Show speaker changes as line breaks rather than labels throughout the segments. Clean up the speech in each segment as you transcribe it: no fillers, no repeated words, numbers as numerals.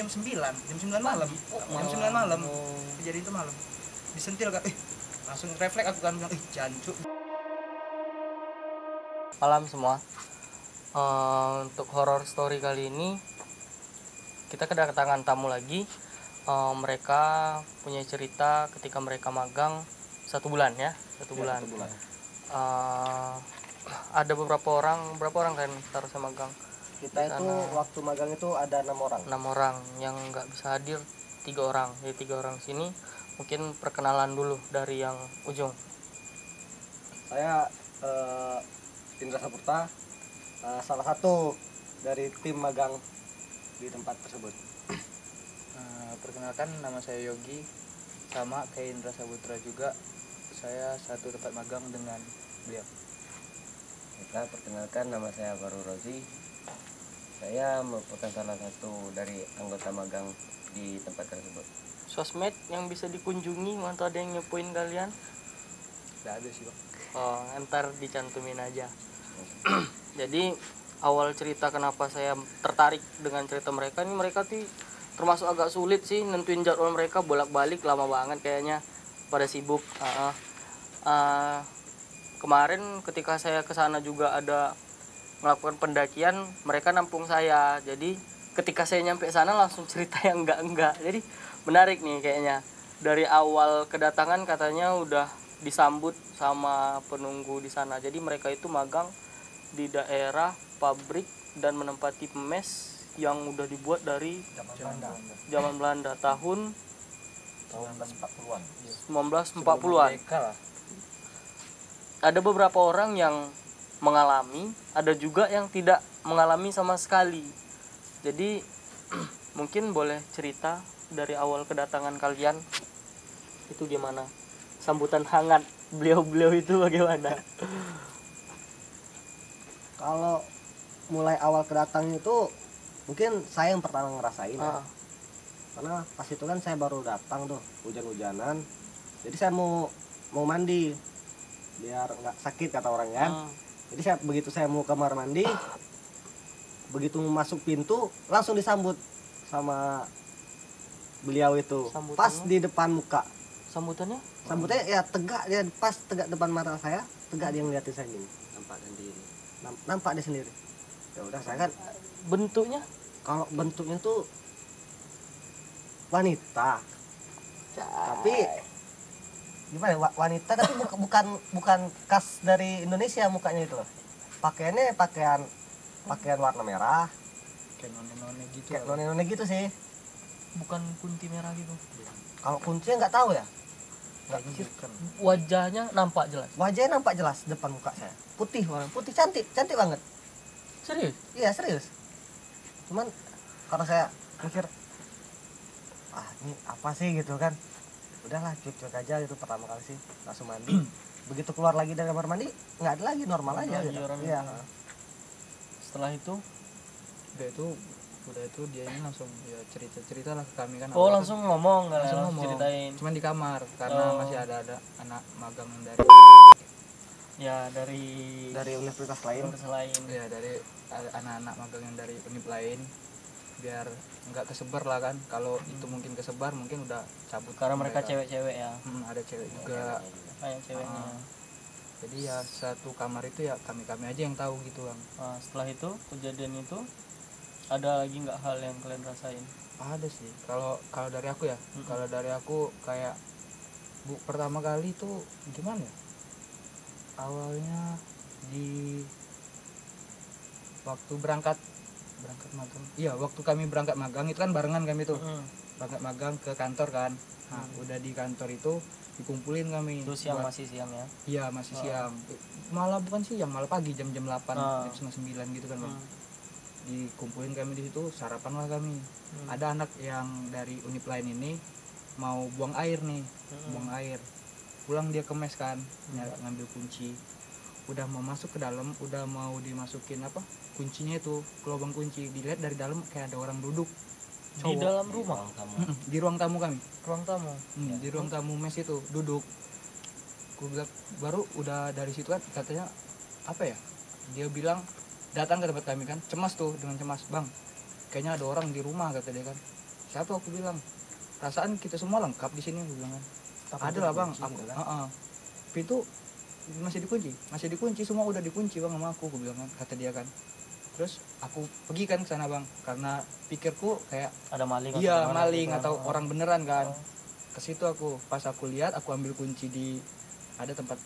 jam 9 malam. Jam 9 malam. Kejadian itu malam. Disentil kan, langsung refleks aku kan bilang, jancuk.
Malam semua. Untuk horror story kali ini kita kedatangan tamu lagi. Mereka punya cerita ketika mereka magang 1 bulan ya, 1 bulan.
1 bulan.
Ada berapa orang kan seharusnya magang?
Kita itu waktu magang itu ada 6 orang.
6 orang yang nggak bisa hadir 3 orang. Jadi 3 orang sini. Mungkin perkenalan dulu dari yang ujung.
Saya Indra Saputra, salah satu dari tim magang di tempat tersebut.
Perkenalkan, nama saya Yogi, sama kayak Indra Saputra juga. Saya satu tempat magang dengan beliau.
Kita perkenalkan, nama saya Baru Rozi. Saya merupakan salah satu dari anggota magang di tempat tersebut.
Sosmed yang bisa dikunjungi, atau ada yang nyepuin kalian?
Nggak ada sih, Bang.
Ntar dicantumin aja. Jadi awal cerita kenapa saya tertarik dengan cerita mereka ini, mereka tuh termasuk agak sulit sih nentuin jadwal mereka, bolak-balik lama banget kayaknya, pada sibuk. Kemarin ketika saya kesana juga ada melakukan pendakian, mereka nampung saya. Jadi ketika saya nyampe sana langsung cerita yang enggak. Jadi menarik nih kayaknya. Dari awal kedatangan katanya udah disambut sama penunggu di sana. Jadi mereka itu magang di daerah pabrik dan menempati mes yang udah dibuat dari zaman Belanda tahun
1940-an.
1940-an. Ada beberapa orang yang mengalami, ada juga yang tidak mengalami sama sekali. Jadi mungkin boleh cerita dari awal kedatangan kalian itu gimana? Sambutan hangat beliau-beliau itu bagaimana?
Kalau mulai awal kedatangan itu mungkin saya yang pertama ngerasain ya. Karena pas itu kan saya baru datang tuh, hujan-hujanan. Jadi saya mau mandi biar nggak sakit kata orang kan. Jadi begitu saya mau kamar mandi, begitu masuk pintu langsung disambut sama beliau itu. Pas di depan muka.
Sambutannya
ya tegak, dia pas tegak depan mata saya, tegak dia ngeliatin saya gini. Nampak dia sendiri. Ya udah, saya kan
bentuknya,
kalau bentuknya tuh wanita. Tapi gimana, wanita tapi bukan khas dari Indonesia mukanya itu loh. Pakaiannya pakaian warna merah,
Kayak none-none gitu.
kayak none gitu sih.
bukan kunti merah gitu.
Kalau kuncinya nggak tahu ya.
Wajahnya nampak jelas.
Wajahnya nampak jelas depan muka saya. Putih, warna putih, cantik banget.
Serius?
Iya, serius. Cuman karena saya mikir, ini apa sih gitu kan. Udahlah, cuek aja gitu pertama kali sih, langsung mandi. Begitu keluar lagi dari kamar mandi, nggak ada lagi, normal aja gitu. Iya.
Setelah itu
udah itu dia ini langsung ya cerita lah ke kami kan.
langsung ngomong,
langsung
ceritain.
Cuman di kamar karena masih ada anak magang yang
dari universitas lain.
Ya, dari anak-anak magang yang dari univ lain, biar nggak kesebar lah kan. Kalau itu mungkin kesebar, mungkin udah cabut
Karena mereka cewek-cewek ya.
Ada cewek juga.
Kayak ceweknya.
Jadi ya satu kamar itu ya kami aja yang tahu gitu Bang.
Setelah itu kejadian itu ada lagi nggak hal yang kalian rasain?
Ada sih. Kalau dari aku ya, kalau dari aku kayak pertama kali tuh gimana ya? Awalnya di waktu berangkat magang. Iya, waktu kami berangkat magang itu kan barengan kami tuh. Berangkat magang ke kantor kan. Nah, udah di kantor itu dikumpulin kami.
Itu masih siang ya?
Iya, masih siang. Malah bukan siang, malah pagi jam-jam 8, jam 9 gitu kan, Bang. Dikumpulin kami di situ, sarapan lah kami. Ada anak yang dari univ lain ini mau buang air nih, buang air. Pulang dia ke mes kan, ngambil kunci. Udah mau masuk ke dalam, udah mau dimasukin kuncinya itu ke lubang kunci. Dilihat dari dalam kayak ada orang duduk.
Di dalam rumah?
Di ruang tamu kami.
Ruang tamu?
Di ruang tamu mes itu duduk. Baru udah dari situ kan katanya dia bilang datang ke tempat kami kan, cemas tuh, dengan cemas, Bang, kayaknya ada orang di rumah kata dia kan. siapa, aku bilang perasaan kita semua lengkap di sini, aku bilang kan. Ada lah bang, aku pintu masih dikunci, semua udah dikunci bang sama aku bilang kan, kata dia kan. Terus aku pergi kan ke sana bang, karena pikirku kayak
ada maling,
iya maling atau orang beneran kan. Ke situ aku, pas aku lihat, aku ambil kunci di ada tempat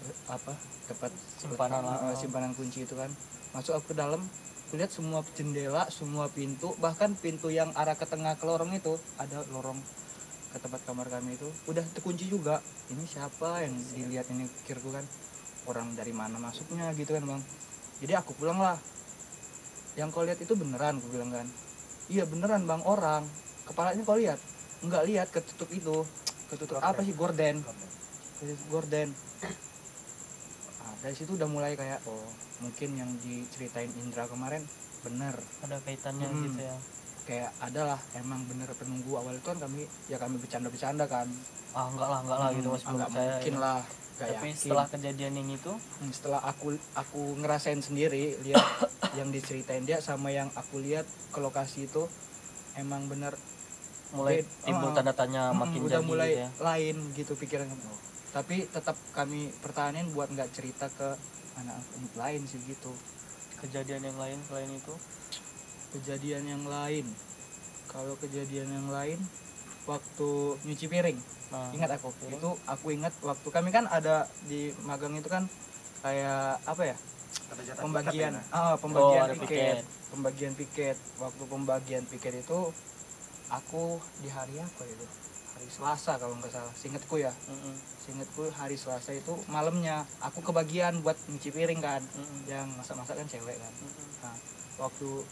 simpanan kunci itu kan. Masuk aku ke dalam, aku lihat semua jendela, semua pintu, bahkan pintu yang arah ke tengah ke lorong itu, ada lorong ke tempat kamar kami itu udah terkunci juga. Ini siapa yang dilihat ini, pikirku kan, orang dari mana masuknya gitu kan bang. Jadi aku pulang lah, yang kau lihat itu beneran, aku bilang kan. Iya beneran bang, orang kepalanya kau lihat, enggak lihat, ketutup itu, ketutup apa sih, gorden. Nah, dari situ udah mulai kayak, oh mungkin yang diceritain Indra kemarin bener,
ada kaitannya gitu ya.
Kayak adalah emang bener penunggu. Awal itu kan kami bercanda-bercanda kan,
Enggak lah gitu, masih belum
nggak
percaya
mungkin
ya.
lah, gak
Tapi
yakin.
setelah kejadian yang itu,
Setelah aku ngerasain sendiri, lihat yang diceritain dia sama yang aku lihat ke lokasi itu, emang bener
mulai timbul tanda tanya makin
udah
jadi
mulai
gitu ya.
lain gitu pikiran kamu. Tapi tetap kami pertahanin buat nggak cerita ke anak lain sih gitu.
Kejadian yang lain selain itu,
Kejadian yang lain, kalau kejadian yang lain waktu nyuci piring, ingat aku itu, aku ingat waktu kami kan ada di magang itu kan kayak apa ya, pembagian piket. Waktu pembagian piket itu aku di hari apa itu, hari Selasa kalau nggak salah, seingetku ya. Seingetku hari Selasa itu malamnya aku kebagian buat nyuci piring kan. Yang masak-masak kan cewek kan. Nah, waktu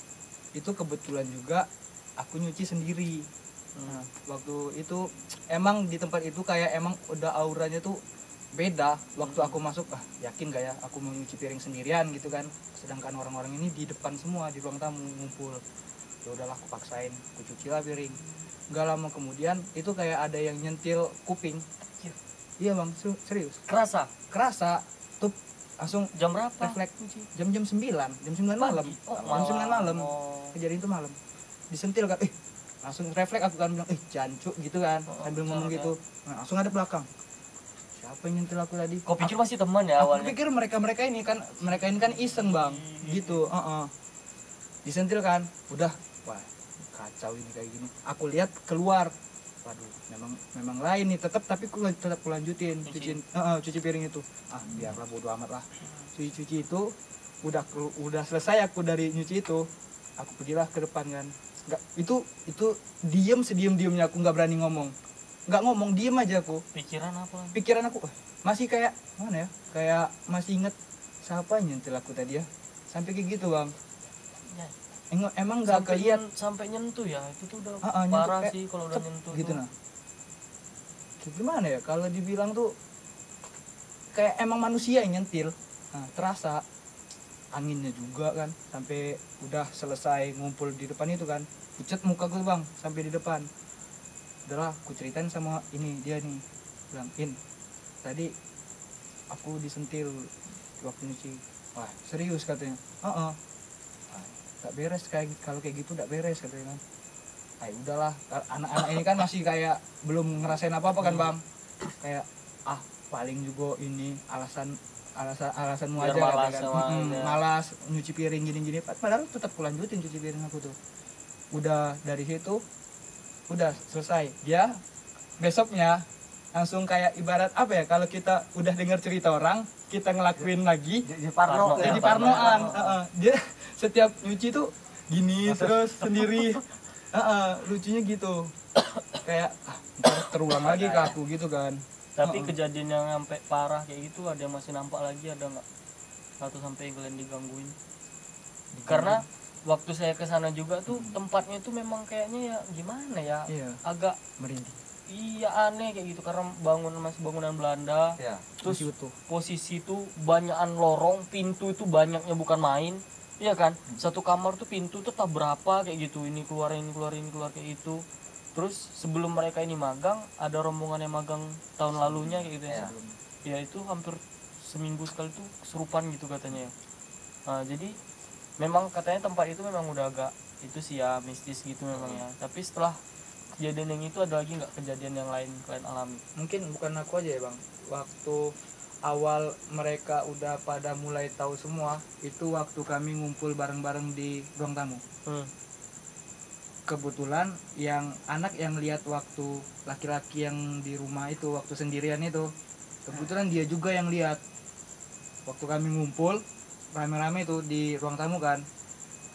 itu kebetulan juga aku nyuci sendiri. Nah, waktu itu emang di tempat itu kayak emang udah auranya tuh beda. Waktu aku masuk, yakin gak ya aku mau nyuci piring sendirian gitu kan, sedangkan orang-orang ini di depan semua di ruang tamu ngumpul. Ya udahlah, aku paksain, aku cuci lah piring. Gak lama kemudian itu kayak ada yang nyentil kuping. Iya bang, serius kerasa tuh, langsung
jam berapa?
Refleks jam 9 malam. Jam 9 malam. Kejadian itu malam. Disentil kan, langsung refleks aku kan bilang, jancuk gitu kan, sambil ngomong gitu. Nah, langsung ada belakang. Siapa yang nyentil aku tadi?
Kau pikir masih teman ya awalnya?
Aku pikir mereka ini kan iseng bang, gitu. Disentil kan, udah, wah kacau ini kayak gini. Aku lihat keluar, waduh, memang lain nih, tapi tetap lanjutin cuci piring itu. Biarlah, bodo amat lah. Cuci itu udah selesai aku dari nyuci itu, aku pergilah ke depan kan. Nggak, itu sediem-diemnya aku nggak berani ngomong, diem aja aku. Pikiran aku masih kayak mana ya, kayak masih inget siapa yang nyentil aku tadi ya, sampai kayak gitu bang ya. Emang nggak kelihat
sampai nyentuh ya, itu tuh udah
parah
sih kalau udah nyentuh
gitu
tuh.
Nah, gimana ya kalau dibilang tuh kayak emang manusia yang nyentil. Nah, terasa anginnya juga kan, sampai udah selesai ngumpul di depan itu kan, pucat muka gue bang sampai di depan. Udahlah, aku ceritain sama dia nih, bilang, tadi aku disentil waktu nyuci. Wah serius katanya. Gak beres, kalau kayak gitu gak beres katanya kan. Udahlah, anak-anak ini kan masih kayak belum ngerasain apa-apa kan bang, kayak paling juga ini alasanmu aja kan. Malas nyuci piring gini-gini, padahal tetap kulanjutin cuci piring aku tuh. Udah dari situ udah selesai. Dia besoknya langsung kayak ibarat apa ya, kalau kita udah dengar cerita orang kita ngelakuin lagi jadi parnoan. Dia setiap nyuci tuh gini terus sendiri. Lucunya gitu, kayak terulang lagi ke aku gitu kan.
Tapi kejadian yang sampai parah kayak gitu, ada yang masih nampak lagi, ada nggak? Atau sampai kalian digangguin? Karena waktu saya ke sana juga tuh tempatnya itu memang kayaknya ya gimana ya, agak
merinding.
Iya, aneh kayak gitu, karena masih bangunan Belanda. Terus posisi tuh banyakan lorong, pintu itu banyaknya bukan main. Iya kan? Satu kamar tuh pintu tuh tak berapa kayak gitu, ini keluar kayak gitu. Terus sebelum mereka ini magang, ada rombongan yang magang tahun lalunya kayak gitu ya. Ya itu hampir seminggu sekali tuh kesurupan gitu katanya ya. Nah, jadi memang katanya tempat itu memang udah agak itu sih ya, mistis gitu memang ya. Tapi setelah kejadian yang itu ada lagi nggak kejadian yang lain kalian alami?
Mungkin bukan aku aja ya bang, waktu awal mereka udah pada mulai tahu semua itu waktu kami ngumpul bareng-bareng di ruang tamu. Kebetulan yang anak yang lihat waktu laki-laki yang di rumah itu waktu sendirian itu, kebetulan dia juga yang lihat waktu kami ngumpul rame-rame itu di ruang tamu kan,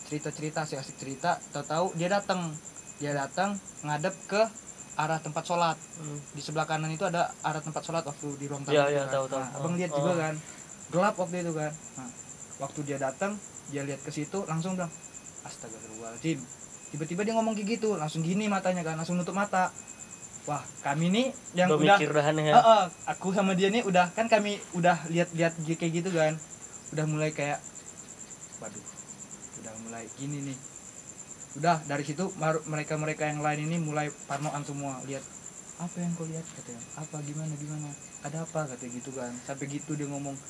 cerita-cerita asik-asik cerita, tahu-tahu dia datang ngadep ke arah tempat sholat. Di sebelah kanan itu ada arah tempat sholat waktu di ruang tamu.
Iya,
kan.
tahu.
Nah, abang lihat juga kan, gelap waktu itu kan. Nah, waktu dia datang, dia lihat ke situ langsung bilang astagfirullahaladzim. Tiba-tiba dia ngomong kayak gitu, langsung gini matanya kan, langsung nutup mata. Wah, kami nih yang udah
mikir ya.
Aku sama dia nih udah, kan kami udah lihat kayak gitu kan, udah mulai kayak waduh, udah mulai gini nih. Udah dari situ mereka yang lain ini mulai parnoan semua, lihat apa yang kau lihat katanya, apa gimana ada apa katanya gitu kan, sampai gitu dia ngomong.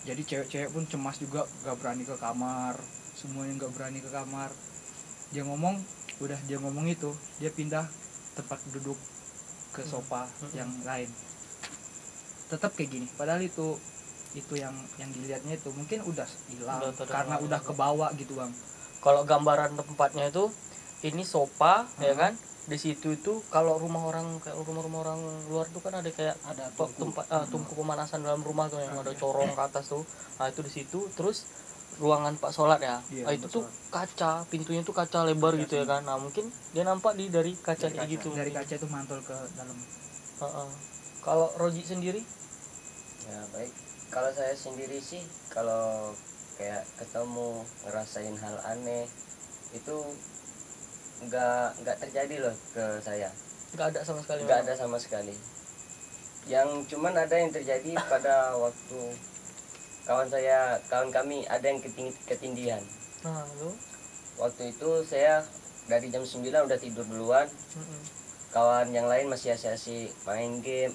Jadi cewek-cewek pun cemas juga, gak berani ke kamar, semuanya gak berani ke kamar. Dia ngomong itu dia pindah tempat duduk ke sofa yang lain, tetap kayak gini, padahal itu yang dilihatnya itu mungkin udah hilang karena udah kebawa gitu bang.
Kalau gambaran tempatnya itu ini sofa ya kan, di situ itu kalau rumah orang luar tuh kan ada kayak
Ada
tungku pemanasan dalam rumah tuh yang ada corong ke atas tuh. Nah itu di situ, terus ruangan Pak sholat ya.
Iya,
Nah, itu tuh kaca, pintunya tuh kaca lebar gitu ya kan. Nah mungkin dia nampak dari kaca kayak gitu.
Dari kaca itu mantul ke dalam.
Kalau Roji sendiri?
Ya baik, kalau saya sendiri sih kalau kayak ketemu ngerasain hal aneh itu nggak terjadi loh ke saya.
Nggak ada sama sekali.
Nggak ada sama sekali. Yang cuman ada yang terjadi pada waktu kawan kami ada yang ketindihan.
Nah, lu?
Waktu itu saya dari jam 9 udah tidur duluan. Kawan yang lain masih asik-asik main game,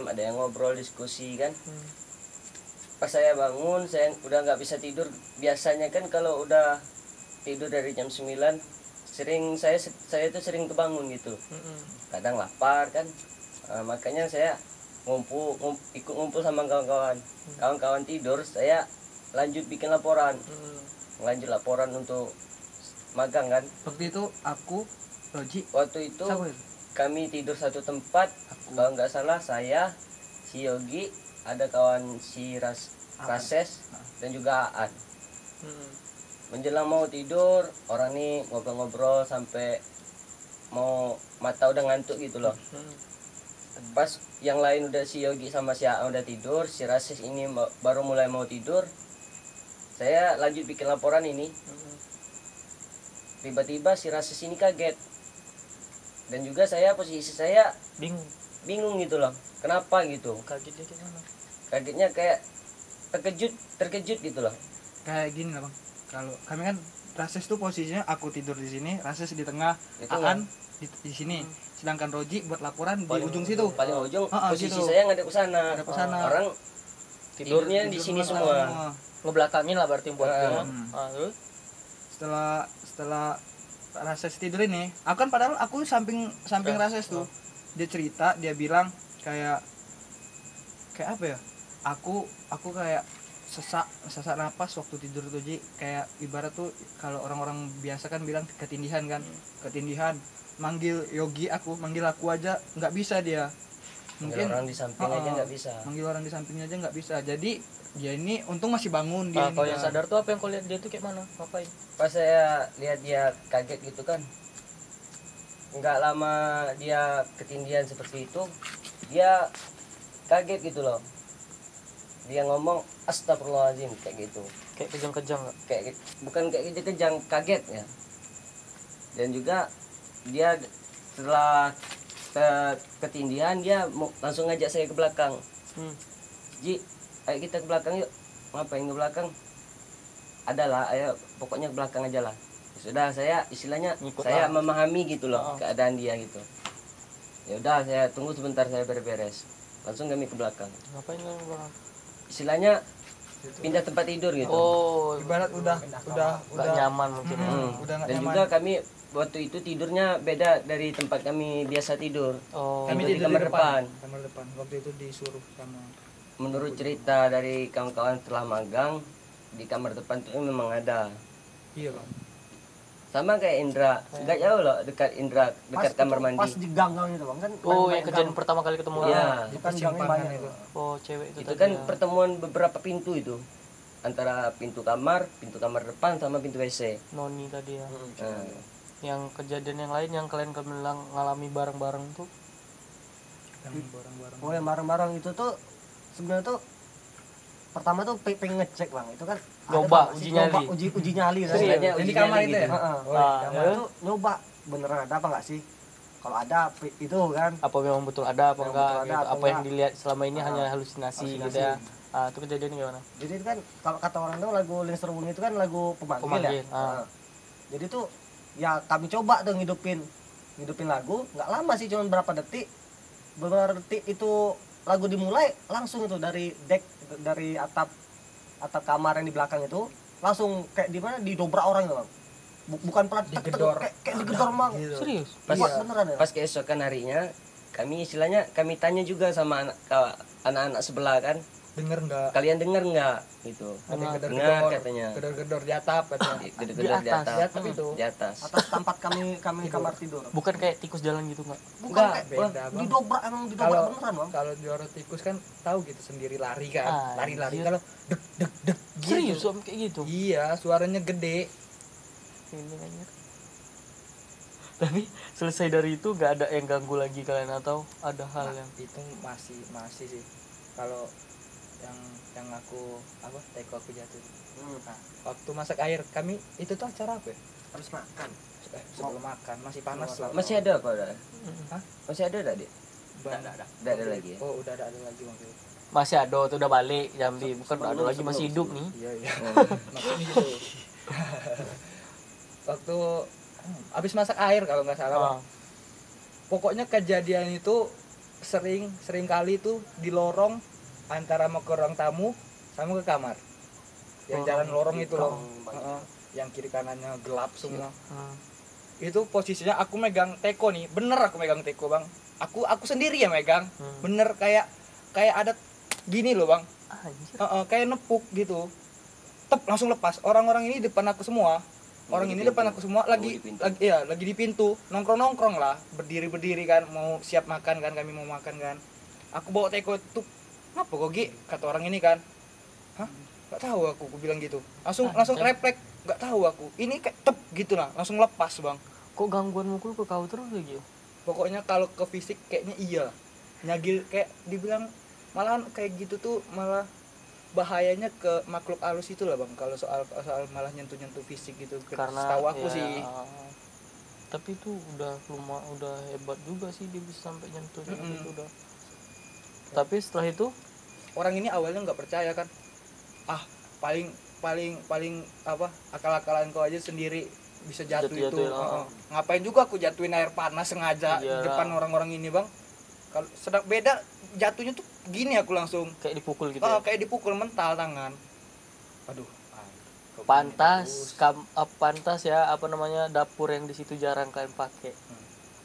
ada yang ngobrol, diskusi kan. Pas saya bangun, saya udah nggak bisa tidur. Biasanya kan kalau udah tidur dari jam 9 saya itu sering kebangun gitu. Kadang lapar kan. Makanya saya ikut ngumpul sama kawan-kawan tidur, saya lanjut bikin laporan. Lanjut laporan untuk magang kan.
Waktu itu aku Roji
waktu itu kami tidur satu tempat. Kalau nggak salah saya, si Yogi, ada kawan si Rases dan juga Aan. Menjelang mau tidur, orang nih ngobrol-ngobrol sampai mau mata udah ngantuk gitu loh. Pas yang lain udah, si Yogi sama si Aan udah tidur, si Rases ini baru mulai mau tidur, saya lanjut bikin laporan ini. Tiba-tiba si Rases ini kaget, dan juga posisi saya bingung gitu loh, kenapa gitu.
Kagetnya gimana?
Kagetnya kayak terkejut gitu loh.
Kayak gini lah bang, kalau kami kan Rases tuh posisinya aku tidur di sini, Rases di tengah, Aan di sini. Sedangkan Roji buat laporan di ujung situ.
Paling ujung. Posisi
situ.
saya ngadep ke sana. Orang tidurnya di sini semua.
Ngebelakangin lah berarti buat dia.
Setelah Rases tidur ini, padahal aku samping Rases tuh. Dia cerita, dia bilang kayak apa ya? Aku kayak sesak napas waktu tidur tuh Ji. Kayak ibarat tuh kalau orang-orang biasa kan bilang ketindihan kan. Ketindihan. Manggil aku aja nggak bisa dia. Mungkin
orang di samping aja nggak bisa.
Manggil orang di sampingnya aja nggak bisa. Jadi dia ini untung masih bangun dia.
Kalau yang sadar tuh apa yang kau lihat dia tuh kayak mana? Ngapain?
Pas saya lihat dia kaget gitu kan, nggak lama dia ketindihan seperti itu, dia kaget gitu loh. Dia ngomong astagfirullahaladzim kayak gitu.
Kayak kejang-kejang nggak?
Bukan kayak kejang, kaget ya. Dan juga dia setelah ketindihan dia langsung ngajak saya ke belakang. Ji, ayo kita ke belakang yuk. Ngapain ke belakang? Adalah, ayo pokoknya ke belakang aja lah. Sudah, saya istilahnya saya memahami gitu loh keadaan dia gitu. Ya udah, saya tunggu sebentar, saya beres-beres. Langsung kami ke belakang.
Ngapain ke belakang?
Istilahnya pindah tempat tidur gitu.
Oh,
Ibarat udah
nggak nyaman mungkin.
udah nggak
Dan
nyaman.
juga kami waktu itu tidurnya beda dari tempat kami biasa tidur.
Oh,
Kami
Tidur di
tidur
kamar
di
depan.
Kamar depan. Waktu itu disuruh sama
Menurut cerita dari kawan-kawan setelah magang, di kamar depan itu memang ada.
iya bang.
Sama kayak Indra, nggak jauh loh dekat Indra, dekat kamar mandi.
Pas di gang-gang itu bang kan.
oh
main
yang kejadian pertama kali ketemu.
Iya.
Di
Bukan
persimpangan
banyak
itu.
Oh, cewek itu
Itu
tadi
kan
ya.
pertemuan beberapa pintu itu. Antara pintu kamar depan sama pintu WC.
Noni tadi ya.
Nah,
Yang kejadian yang lain yang kalian ngalami bareng-bareng tuh.
Yang barang-barang.
Oh yang bareng-bareng itu tuh sebenarnya tuh pertama tuh pengen ngecek bang itu kan ada
Nyoba,
tuh
uji
nyoba,
nyali.
uji nyali kan.
Serius?
Sebenarnya
Yang di
uji
kamar
nyali
itu ya?
gitu.
Heeh.
Oh, di kamar.
Itu nyoba beneran ada apa nggak sih? Kalau ada itu kan.
Apa memang betul ada apa
Memang
enggak
betul ada
gitu.
apa
Apa yang
enggak.
dilihat selama ini
Ah,
hanya halusinasi gitu
halusinasi.
ya. Ah, itu kejadiannya gimana?
Jadi itu kan kalau kata orang tuh lagu Lingster Bunyi itu kan lagu pemanggil,
Pemanggil,
ya.
ah.
Nah, jadi tuh ya kami coba tuh ngidupin lagu nggak lama sih cuma berapa detik. Beberapa detik itu lagu dimulai langsung itu dari atap kamar yang di belakang itu langsung kayak di mana didobrak orang itu bang. Bukan pelan
Digedor.
kayak digedor bang.
Gitu.
Serius?
Pas-
Kuat beneran ya.
Pas keesokan harinya, kami istilahnya kami tanya juga sama anak-anak sebelah kan,
Denger nggak?
kalian dengar nggak gitu?
Ada yang
Dengar
gedor-gedor.
katanya.
Gedor-gedor di atap katanya.
Gede-gede di atas.
Di atap itu.
Di atas.
Atas tempat kami kamar tidur.
Bukan kayak tikus jalan gitu enggak?
Bukan
Enggak,
kayak
beda, Bang.
didobrak emang didobrak
Kalau
beneran bang.
kalau juara tikus kan tahu gitu sendiri lari kan.
Ah,
Lari-lari
anjir.
kalau dek dek dek gitu.
Serius om kayak gitu?
Iya, suaranya gede.
Ini anjir. Tapi selesai dari itu nggak ada yang ganggu lagi kalian atau ada hal yang
Itu masih sih. Kalau yang aku apa teko aku jatuh. Nah, waktu masak air kami itu tuh acara apa ya?
Harus makan.
Sebelum makan masih panas
Sebelum
loh.
Masih ada apa udah?
Hah?
Masih ada udah, Dik?
Ban-
Udah ada lagi ya?
Oh, udah ada lagi waktu itu.
masih ada tuh udah balik Jambi bukan ada lagi masih hidup nih.
Iya, iya. Maksudnya gitu. Waktu habis masak air kalau nggak salah. Bang.
Ah,
Pokoknya kejadian itu sering kali tuh di lorong antara mau ke ruang tamu sama ke kamar. Yang jalan lorong itu loh. Heeh. Yang kiri kanannya gelap semua.
ah.
Itu posisinya aku megang teko nih. Bener aku megang teko, Bang. Aku sendiri ya megang. Bener kayak ada gini loh, Bang.
Anjir.
Kayak nepuk gitu. Tep langsung lepas. Orang-orang ini depan aku semua. Orang
Di
ini
pintu.
depan aku semua lagi
di pintu.
lagi di pintu, nongkrong lah, berdiri kan, mau siap makan kan, kami mau makan kan. Aku bawa teko tuh, ngapa kok Gi? Kata orang ini kan. Hah? Gak tahu aku bilang gitu. Langsung refleks, gak tahu aku. Ini kayak tep gitu lah, langsung lepas, Bang.
Kok gangguan mukul ke kau terus lagi?
Pokoknya kalau ke fisik kayaknya iya. Nyagil kayak dibilang malahan kayak gitu tuh malah bahayanya ke makhluk halus itu lah, Bang. Kalau soal malah nyentuh fisik gitu.
Karena
Setahu aku
ya,
sih.
tapi itu udah hebat juga sih dia bisa sampai nyentuh kayak gitu udah. Tapi setelah itu
Orang ini awalnya nggak percaya kan. Paling apa akal-akalan kau aja sendiri bisa jatuh itu.
Jatuh-jatuhin,
Ngapain juga aku jatuhin air panas sengaja di
Iyalah.
depan orang-orang ini, Bang. Kalau sedang beda jatuhnya tuh gini aku langsung
kayak dipukul gitu. Ya?
kayak dipukul mental tangan. Aduh.
Pantas ya apa namanya dapur yang di situ jarang kalian pakai.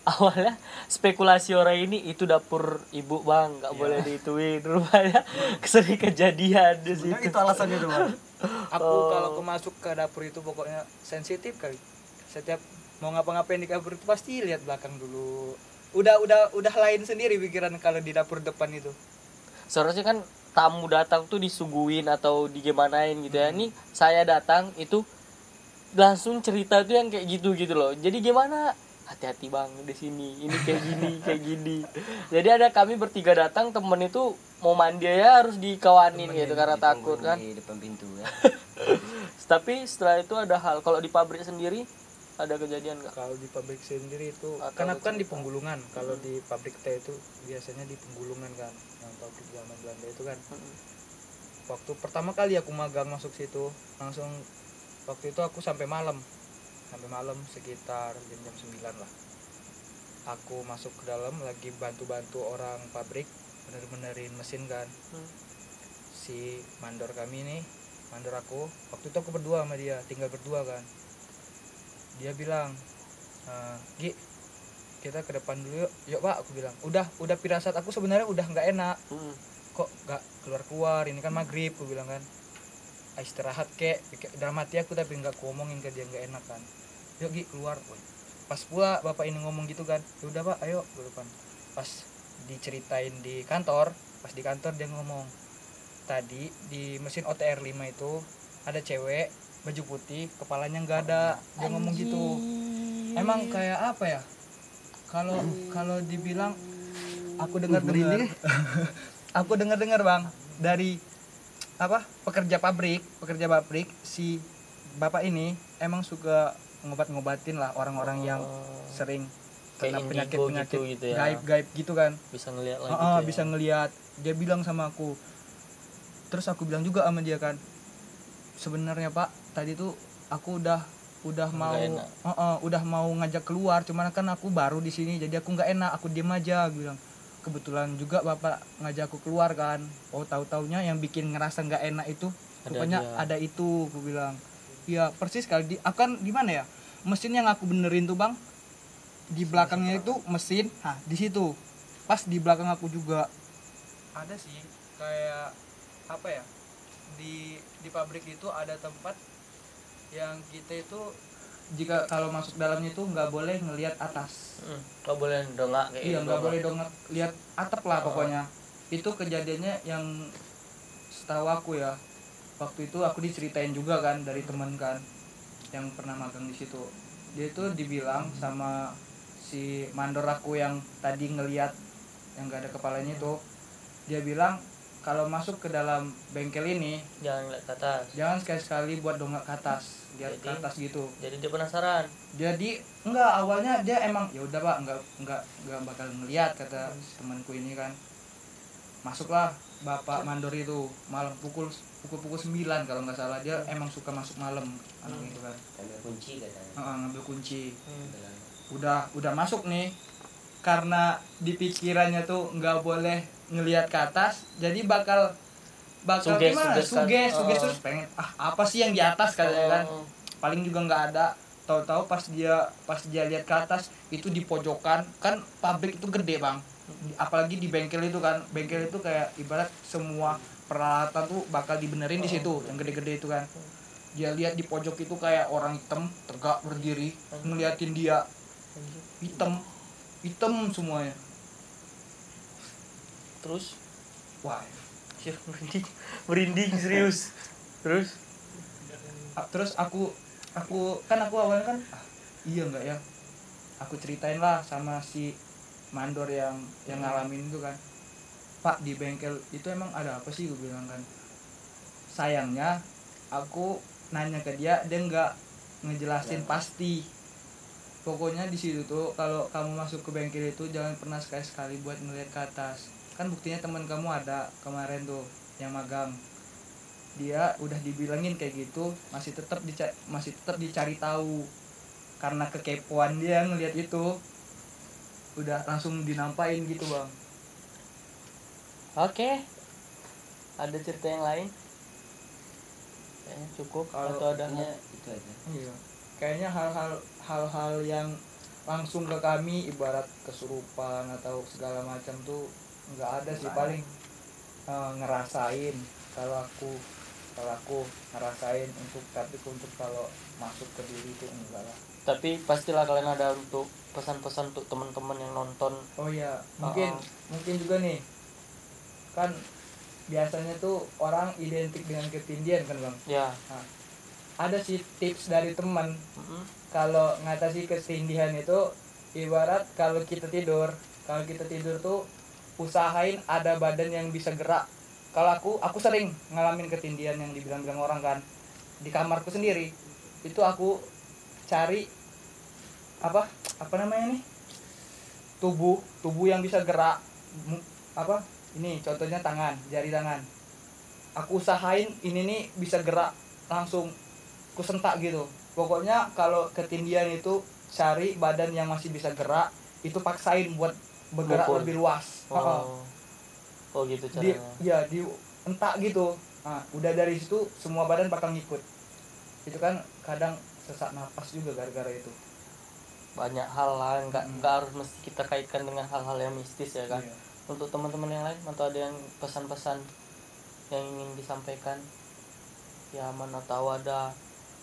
Awalnya spekulasi orang ini itu dapur ibu bang nggak boleh diituin rupanya sering kejadian di situ.
Sebenarnya itu alasannya tuh bang.
Aku kalau aku masuk ke dapur itu pokoknya sensitif kali. Setiap mau ngapa-ngapain di dapur itu pasti lihat belakang dulu. Udah lain sendiri pikiran kalau di dapur depan itu.
Seharusnya kan tamu datang tuh disuguhin atau digimanain gitu ya. Ini saya datang itu langsung cerita tuh yang kayak gitu loh. Jadi gimana? Hati-hati bang di sini. Ini kayak gini. Jadi ada kami bertiga datang, temen itu mau mandi ya harus dikawanin gitu karena takut kan.
Di depan pintu ya.
Tapi setelah itu ada hal kalau di pabrik sendiri ada kejadian nggak?
Kalau di pabrik sendiri itu
Atau
karena kan di Penggulungan. Kalau di pabrik teh itu biasanya di Penggulungan kan. Yang pabrik zaman Belanda itu kan. Waktu pertama kali aku magang masuk situ, langsung waktu itu aku sampai malam sekitar jam 9 lah. Aku masuk ke dalam lagi bantu orang pabrik bener-benerin mesin kan. si mandor kami nih, mandor aku waktu itu aku berdua sama dia, tinggal berdua kan. Dia bilang, Gi, kita ke depan dulu yuk pak, aku bilang. Udah firasat aku sebenarnya udah nggak enak, kok nggak keluar ini kan maghrib, aku bilang kan. Istirahat kek dalam hati aku, tapi nggak aku ngomongin ke dia, nggak enak kan. Yuk Gi keluar. Pas pula bapak ini ngomong gitu kan, ya udah pak ayo ke depan. Pas diceritain di kantor, dia ngomong, tadi di mesin OTR 5 itu ada cewek baju putih, kepalanya nggak ada. Dia ngomong gitu. Emang kayak apa ya, kalau dibilang aku dengar aku dengar bang dari apa pekerja pabrik si bapak ini emang suka ngobatin lah orang-orang yang sering kena penyakit
gitu ya.
gaib gitu kan,
Bisa ngelihat lagi gitu ya.
bisa ngelihat. Dia bilang sama aku, terus aku bilang juga sama dia kan, sebenarnya pak tadi tuh aku udah mau ngajak keluar, cuman kan aku baru di sini jadi aku nggak enak, aku diem aja. Aku bilang kebetulan juga bapak ngajak aku keluar kan. Oh tahu-taunya yang bikin ngerasa nggak enak itu rupanya ada itu. Aku bilang iya persis kali akan gimana ya, mesin yang aku benerin tuh bang, di belakangnya itu mesin, di situ pas di belakang aku juga ada sih kayak apa ya, di pabrik itu ada tempat yang kita itu jika kalau masuk dalamnya itu nggak boleh ngelihat atas,
nggak boleh dongak kayak
iya nggak boleh dongak lihat atap lah pokoknya. Itu kejadiannya yang setahu aku ya, waktu itu aku diceritain juga kan dari teman kan yang pernah magang di situ. Dia itu dibilang sama si mandor aku yang tadi ngelihat yang nggak ada kepalanya itu, dia bilang kalau masuk ke dalam bengkel ini
jangan lihat ke atas,
jangan sekali-sekali buat dongak ke atas, lihat ke atas gitu.
Jadi dia penasaran.
Jadi enggak, awalnya dia emang ya udah pak enggak bakal ngelihat kata temanku ini kan. Masuklah bapak mandor itu malam pukul 9 kalau nggak salah. Dia emang suka masuk malam anak itu kan,
ambil kunci katanya.
ngambil kunci. Udah masuk nih, karena di pikirannya tuh nggak boleh ngelihat ke atas, jadi bakal gimana, suges terus pengen apa sih yang di atas katanya kan. Paling juga nggak ada. Tahu-tahu pas dia lihat ke atas itu di pojokan kan, pabrik itu gede bang, apalagi di bengkel itu kan, bengkel itu kayak ibarat semua peralatan tuh bakal dibenerin di situ yang gede-gede itu kan. Dia lihat di pojok itu kayak orang hitam tegak berdiri ngeliatin dia, hitam semuanya.
Terus
Wah,
merinding serius.
terus aku awalnya kan iya enggak ya, aku ceritain lah sama si mandor yang ngalamin itu kan. Pak, di bengkel itu emang ada apa sih, gue bilang kan. Sayangnya aku nanya ke dia nggak ngejelasin pasti. Pokoknya di situ tuh kalau kamu masuk ke bengkel itu jangan pernah sekali-sekali buat ngeliat ke atas. Kan buktinya teman kamu ada kemarin tuh yang magang, dia udah dibilangin kayak gitu masih tetap dicari tahu. Karena kekepoan dia ngeliat itu, udah langsung dinampain gitu bang.
Oke. Ada cerita yang lain? Kayaknya cukup atau adanya
Itu aja.
Iya. Kayaknya hal-hal yang langsung ke kami ibarat kesurupan atau segala macam tuh nggak ada sih. Paling ngerasain kalau aku ngerasain tapi untuk kalau masuk ke diri itu enggak lah.
Tapi pastilah kalian ada untuk pesan-pesan untuk teman-teman yang nonton.
Oh iya, mungkin juga nih kan biasanya tuh orang identik dengan ketindihan kan bang
Ya.
nah, ada sih tips dari teman. Kalau ngatasi ketindihan itu ibarat kalau kita tidur tuh usahain ada badan yang bisa gerak. Kalau aku sering ngalamin ketindihan yang dibilang-bilang orang kan, di kamarku sendiri itu aku cari apa namanya nih, tubuh yang bisa gerak. Ini contohnya jari tangan, aku usahain ini nih bisa gerak, langsung ku sentak gitu. Pokoknya kalau ketindihan itu cari badan yang masih bisa gerak, itu paksain buat bergerak lebih luas.
Oh gitu caranya.
entak gitu. Nah, udah dari situ semua badan bakal ngikut. Itu kan kadang sesak napas juga gara-gara itu.
Banyak hal lah, nggak harus mesti kita kaitkan dengan hal-hal yang mistis ya kan. Untuk teman-teman yang lain atau ada yang pesan-pesan yang ingin disampaikan, ya mana tahu ada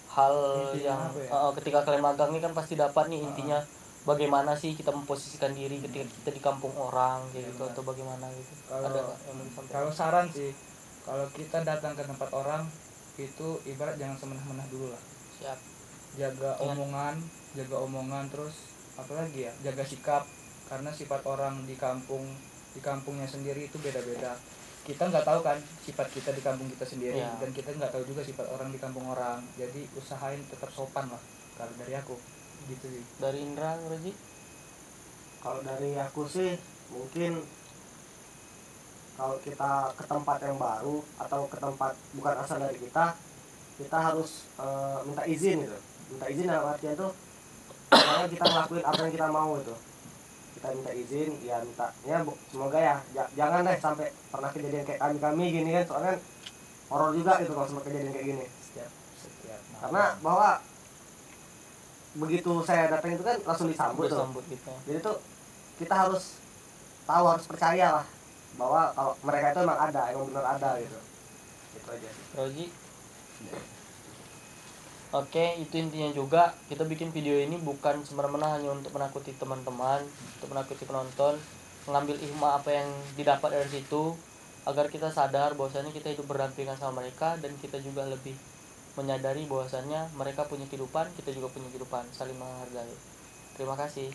hal intinya yang ketika kalian magang ini kan pasti dapat nih intinya bagaimana sih kita memposisikan diri ketika kita di kampung orang kayak gitu atau bagaimana gitu. Ada yang mau disampaikan?
Kalau saran sih, kalau kita datang ke tempat orang itu ibarat jangan semenah-menah dulu lah.
Siap.
Jaga omongan terus apalagi ya, jaga sikap, karena sifat orang di kampungnya sendiri itu beda-beda. Kita nggak tahu kan sifat kita di kampung kita sendiri, dan kita nggak tahu juga sifat orang di kampung orang. Jadi usahain tetap sopan lah kalau dari aku gitu sih.
Dari Indra, Roji?
Kalau dari aku sih mungkin kalau kita ke tempat yang baru atau ke tempat bukan asal dari kita harus minta izin gitu. Minta izin dalam artian tuh karena kita ngelakuin apa yang kita mau itu. Kita minta izin, ya minta ya semoga ya jangan deh sampai pernah kejadian kayak kami gini kan, soalnya kan horor juga gitu kalau sampai kejadian kayak gini. Karena bahwa begitu saya datang itu kan langsung disambut tuh.
Gitu.
Jadi tuh kita harus tahu, harus percaya lah bahwa kalau mereka itu emang benar ada gitu. Itu aja sih.
Roji? Oke, itu intinya juga kita bikin video ini bukan semena-mena hanya untuk menakuti teman-teman, untuk menakuti penonton, mengambil hikmah apa yang didapat dari situ agar kita sadar bahwasannya kita hidup berdampingan sama mereka dan kita juga lebih menyadari bahwasannya mereka punya kehidupan, kita juga punya kehidupan, saling menghargai. Terima kasih.